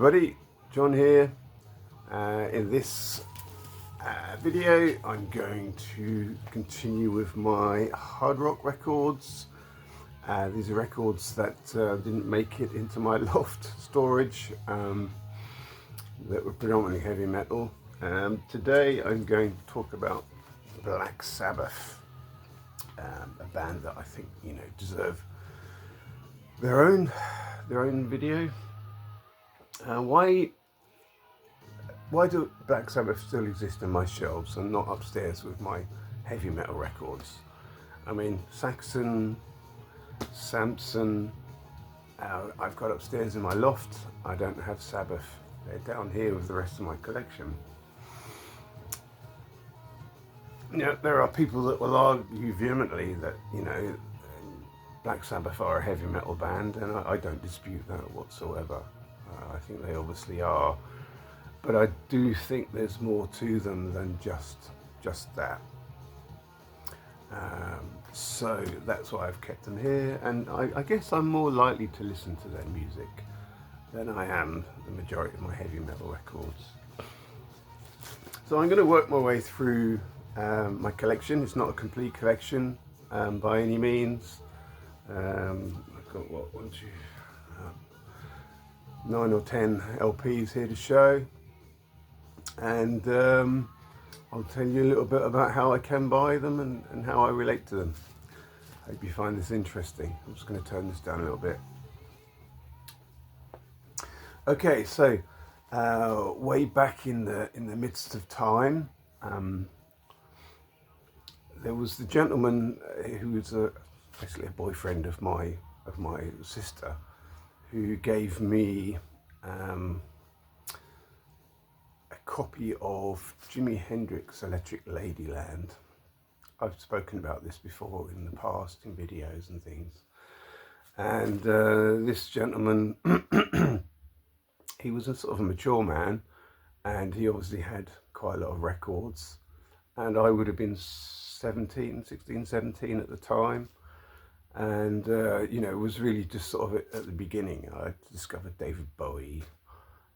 everybody, John here. In this video I'm going to continue with my hard rock records. These are records that didn't make it into my loft storage, that were predominantly heavy metal. Today I'm going to talk about Black Sabbath, a band that I think deserve their own video. Why do Black Sabbath still exist in my shelves and not upstairs with my heavy metal records? I mean, Saxon, Samson, I've got upstairs in my loft. I don't have Sabbath. They're down here with the rest of my collection. There are people that will argue vehemently that, Black Sabbath are a heavy metal band, and I don't dispute that whatsoever. I think they obviously are, but I do think there's more to them than just that. So that's why I've kept them here, and I guess I'm more likely to listen to their music than I am the majority of my heavy metal records. So I'm going to work my way through my collection. It's not a complete collection by any means. I've got 9 or 10 LPs here to show, and I'll tell you a little bit about how I can buy them and how I relate to them. Hope you find this interesting. I'm just going to turn this down a little bit. Okay, so way back in the midst of time, there was the gentleman who was basically a boyfriend of my sister, who gave me a copy of Jimi Hendrix' Electric Ladyland. I've spoken about this before in the past in videos and things. And this gentleman, he was a sort of a mature man, and he obviously had quite a lot of records. And I would have been 16, 17 at the time. And, it was really just sort of at the beginning. I discovered David Bowie.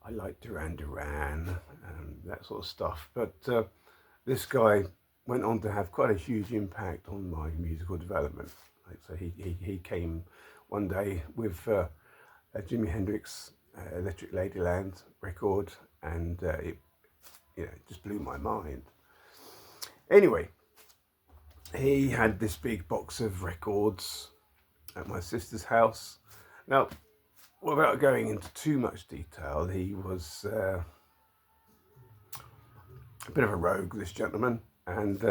I liked Duran Duran and that sort of stuff. But this guy went on to have quite a huge impact on my musical development. So he came one day with a Jimi Hendrix Electric Ladyland record, and it just blew my mind. Anyway, he had this big box of records at my sister's house. Now, without going into too much detail, he was a bit of a rogue, this gentleman, and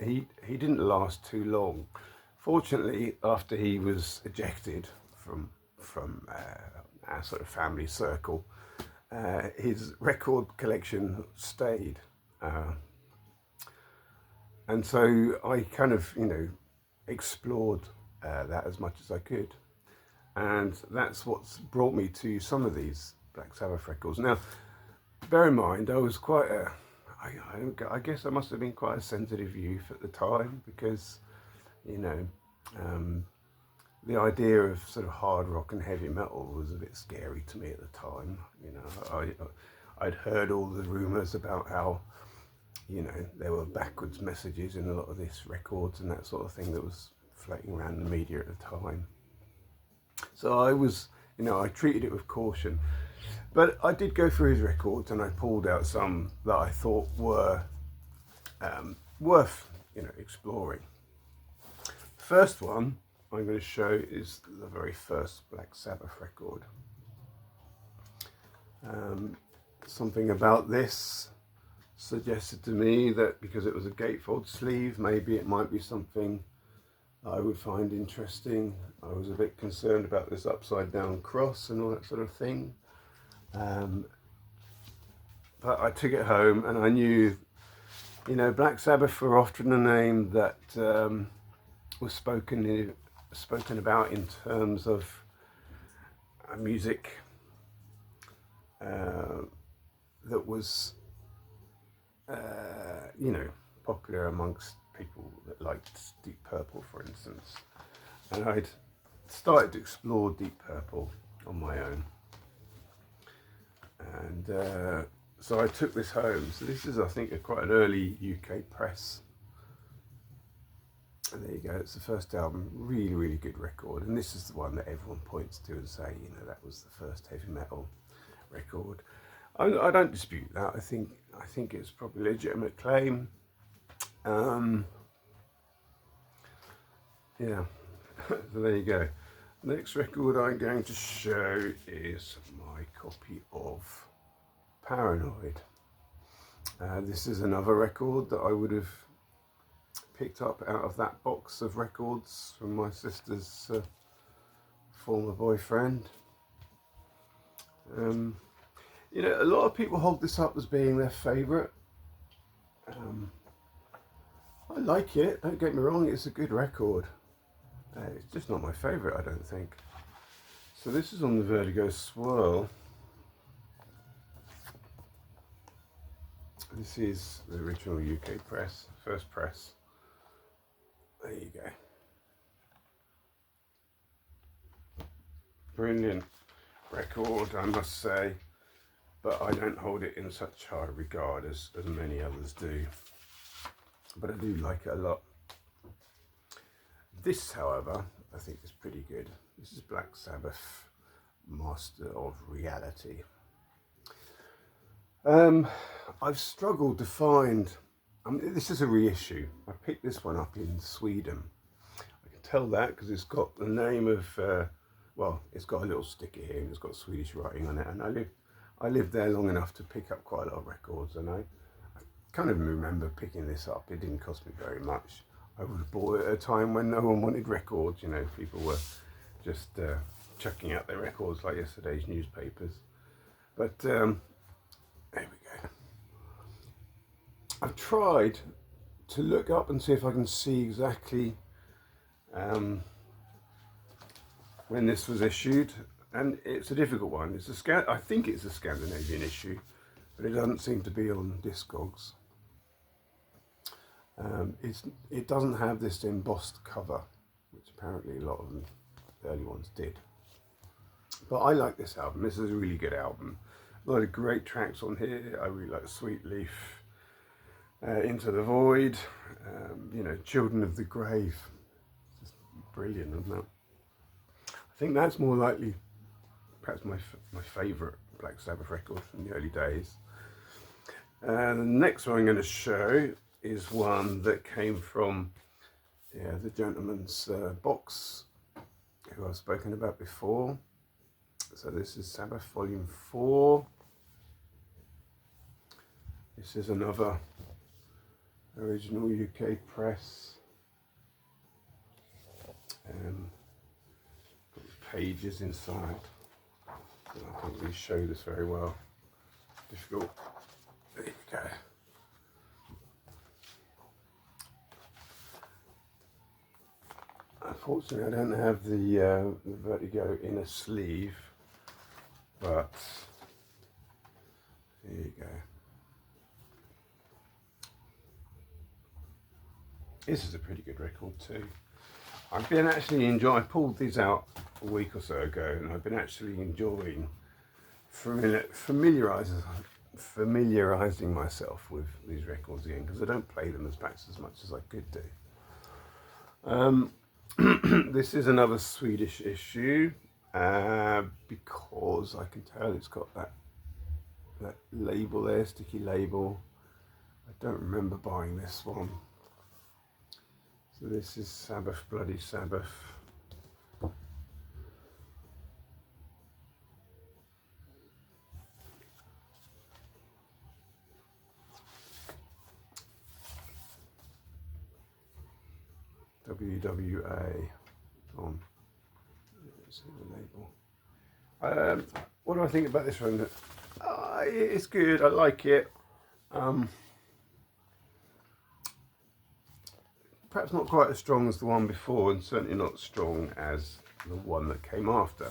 he didn't last too long. Fortunately, after he was ejected from our sort of family circle, his record collection stayed. And so I kind of, explored that as much as I could. And that's what's brought me to some of these Black Sabbath records. Now, bear in mind, I was quite I guess I must have been quite a sensitive youth at the time, because, the idea of sort of hard rock and heavy metal was a bit scary to me at the time. I'd heard all the rumours about how, there were backwards messages in a lot of these records and that sort of thing that was floating around the media at the time. So I was, I treated it with caution. But I did go through his records, and I pulled out some that I thought were worth, exploring. The first one I'm going to show is the very first Black Sabbath record. Something about this suggested to me that because it was a gatefold sleeve, maybe it might be something I would find interesting. I was a bit concerned about this upside down cross and all that sort of thing. But I took it home, and I knew, Black Sabbath were often a name that was spoken about in terms of music that was popular amongst people that liked Deep Purple, for instance. And I'd started to explore Deep Purple on my own. And so I took this home. So this is, I think, quite an early UK press. And there you go, it's the first album, really, really good record. And this is the one that everyone points to and say, you know, that was the first heavy metal record. I don't dispute that. I think it's probably a legitimate claim. Yeah, so there you go. Next record I'm going to show is my copy of Paranoid. This is another record that I would have picked up out of that box of records from my sister's former boyfriend. You know, a lot of people hold this up as being their favourite. I like it, don't get me wrong, it's a good record. It's just not my favourite, I don't think. So this is on the Vertigo Swirl. This is the original UK press, first press. There you go. Brilliant record, I must say, but I don't hold it in such high regard as many others do. But I do like it a lot. This, however, I think is pretty good. This is Black Sabbath, Master of Reality. I've struggled to find, this is a reissue. I picked this one up in Sweden. I can tell that because it's got the name of, well, it's got a little sticker here and it's got Swedish writing on it. And I lived there long enough to pick up quite a lot of records, and I kind of remember picking this up. It didn't cost me very much. I would have bought it at a time when no one wanted records, you know, people were just chucking out their records like yesterday's newspapers. But there we go. I've tried to look up and see if I can see exactly when this was issued, and it's a difficult one. I think it's a Scandinavian issue, but it doesn't seem to be on Discogs. It doesn't have this embossed cover, which apparently a lot of the early ones did. But I like this album. This is a really good album. A lot of great tracks on here. I really like Sweet Leaf, Into the Void, you know, Children of the Grave. It's just brilliant, isn't it? I think that's more likely perhaps my favourite Black Sabbath record from the early days. The next one I'm going to show is one that came from the gentleman's box who I've spoken about before. So this is Sabbath Volume 4. This is another original UK press. Got pages inside. I can't really show this very well. Difficult. There you go. Unfortunately, I don't have the Vertigo inner sleeve, but there you go. This is a pretty good record too. I've been actually enjoying, I pulled these out a week or so ago, and I've been actually enjoying familiarising myself with these records again, because I don't play them perhaps as much as I could do. This is another Swedish issue, because I can tell it's got that label there, sticky label. I don't remember buying this one. So this is Sabbath, Bloody Sabbath. WWA on. Let's see the label. What do I think about this one? It's good. I like it. Perhaps not quite as strong as the one before, and certainly not as strong as the one that came after,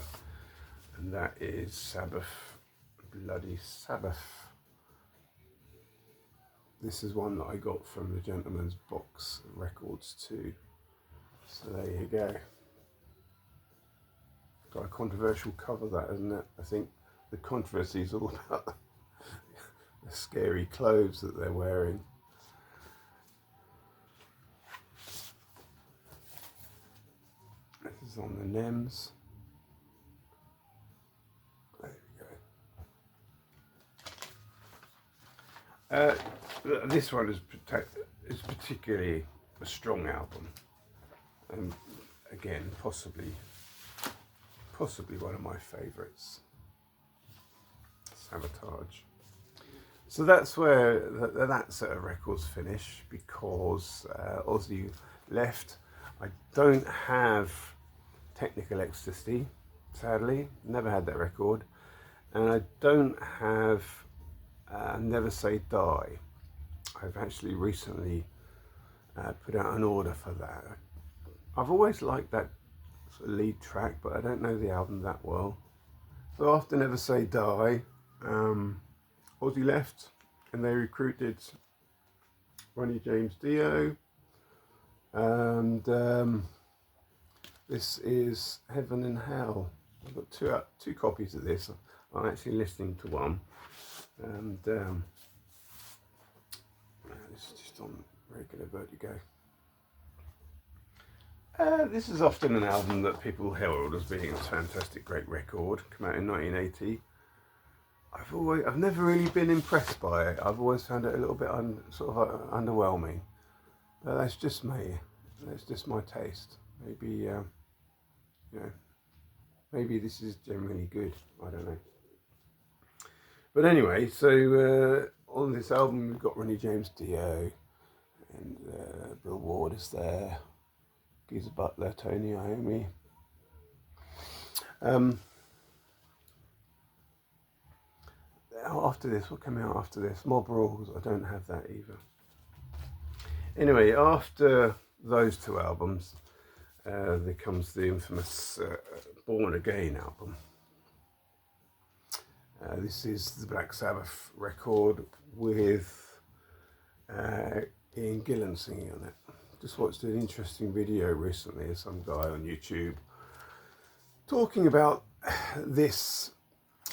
and that is Sabbath, Bloody Sabbath. This is one that I got from the gentleman's box records too. So there you go. Got a controversial cover, that, isn't it? I think the controversy is all about the scary clothes that they're wearing. This is on the NEMS. There we go. This one is particularly a strong album, and again, possibly one of my favourites. Sabotage. So that's where that set of records finish, because Ozzy left. I don't have Technical Ecstasy, sadly. Never had that record. And I don't have Never Say Die. I've actually recently put out an order for that. I've always liked that sort of lead track, but I don't know the album that well. So after Never Say Die, Ozzy left, and they recruited Ronnie James Dio, and this is Heaven and Hell. I've got two copies of this. I'm actually listening to one, and this is just on regular Vertigo. This is often an album that people herald as being a fantastic, great record. Came out in 1980. I've never really been impressed by it. I've always found it a little bit underwhelming. But that's just me. That's just my taste. Maybe maybe this is generally good. I don't know. But anyway, so on this album we've got Ronnie James Dio, and Bill Ward is there, Geezer Butler, Tony Iommi. After this, what came out after this? Mob Rules. I don't have that either. Anyway, after those two albums, there comes the infamous Born Again album. This is the Black Sabbath record with Ian Gillan singing on it. Just watched an interesting video recently of some guy on YouTube talking about this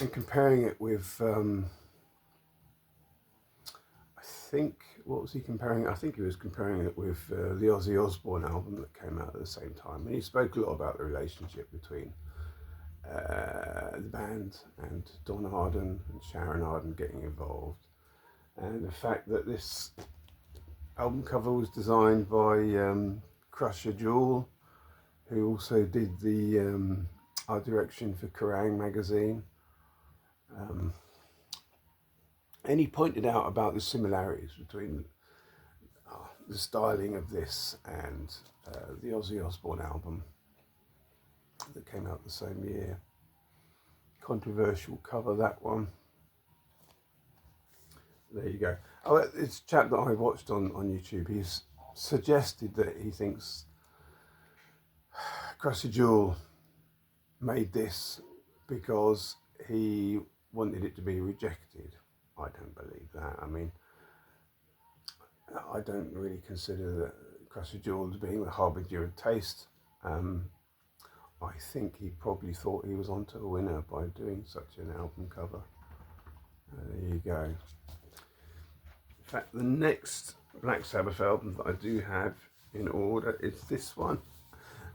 and comparing it with, I think, what was he comparing? I think he was comparing it with the Ozzy Osbourne album that came out at the same time. And he spoke a lot about the relationship between the band and Don Arden and Sharon Arden getting involved. And the fact that this album cover was designed by Crusher Jewel, who also did the art direction for Kerrang! Magazine. And he pointed out about the similarities between the styling of this and the Ozzy Osbourne album that came out the same year. Controversial cover, that one. There you go. Oh, this chap that I watched on YouTube, he's suggested that he thinks Crusher Jewel made this because he wanted it to be rejected. I don't believe that. I mean, I don't really consider that Crusher Jewel as being the harbinger of taste. I think he probably thought he was onto a winner by doing such an album cover. There you go. In fact, the next Black Sabbath album that I do have in order is this one.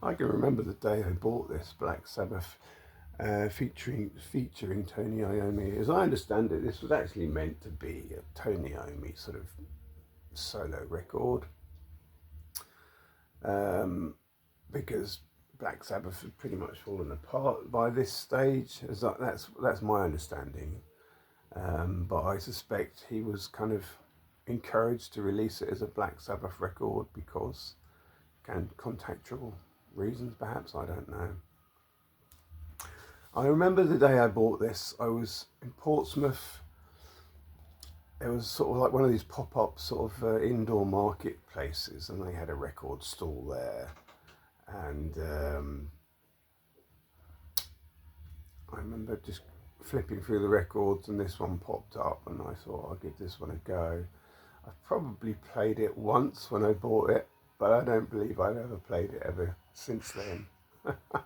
I can remember the day I bought this Black Sabbath featuring Tony Iommi. As I understand it, this was actually meant to be a Tony Iommi sort of solo record, because Black Sabbath had pretty much fallen apart by this stage. That's my understanding. But I suspect he was kind of encouraged to release it as a Black Sabbath record because contractual reasons, perhaps, I don't know. I remember the day I bought this, I was in Portsmouth. It was sort of like one of these pop-up sort of indoor marketplaces, and they had a record stall there. And I remember just flipping through the records, and this one popped up, and I thought I'll give this one a go. I've probably played it once when I bought it, but I don't believe I've ever played it ever since then.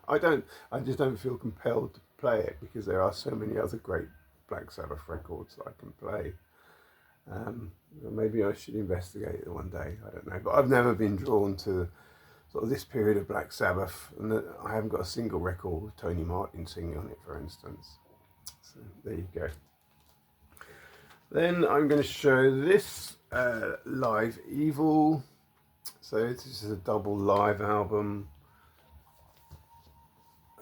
I just don't feel compelled to play it because there are so many other great Black Sabbath records that I can play. Maybe I should investigate it one day. I don't know, but I've never been drawn to sort of this period of Black Sabbath, and I haven't got a single record with Tony Martin singing on it, for instance. So there you go. Then I'm going to show this Live Evil. So this is a double live album.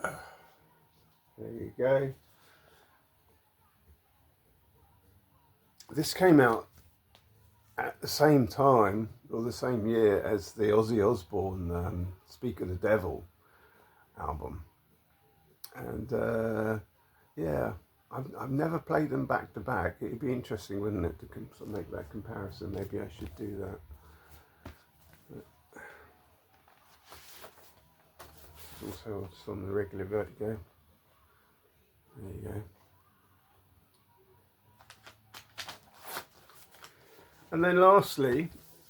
There you go. This came out at the same time, or the same year, as the Ozzy Osbourne Speak of the Devil album. And yeah, I've never played them back to back. It'd be interesting, wouldn't it, to sort of make that comparison. Maybe I should do that. It's also just on the regular Vertigo. There you go. And then lastly,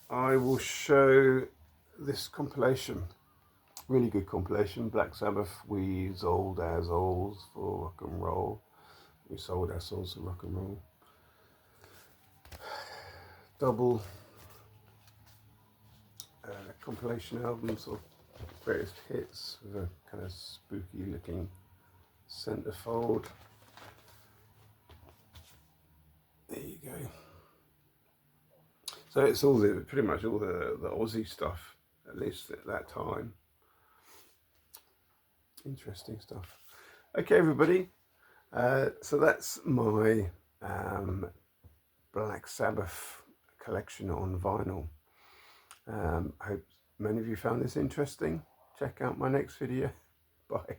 I will show this compilation. Really good compilation. Black Sabbath, We Sold Our Souls for Rock and Roll. We sold our souls for rock and roll. Double compilation albums of various hits with a kind of spooky looking centerfold. There you go. So it's all pretty much all the Aussie stuff, at least at that time. Interesting stuff. Okay, everybody. So that's my Black Sabbath collection on vinyl. I hope many of you found this interesting. Check out my next video. Bye.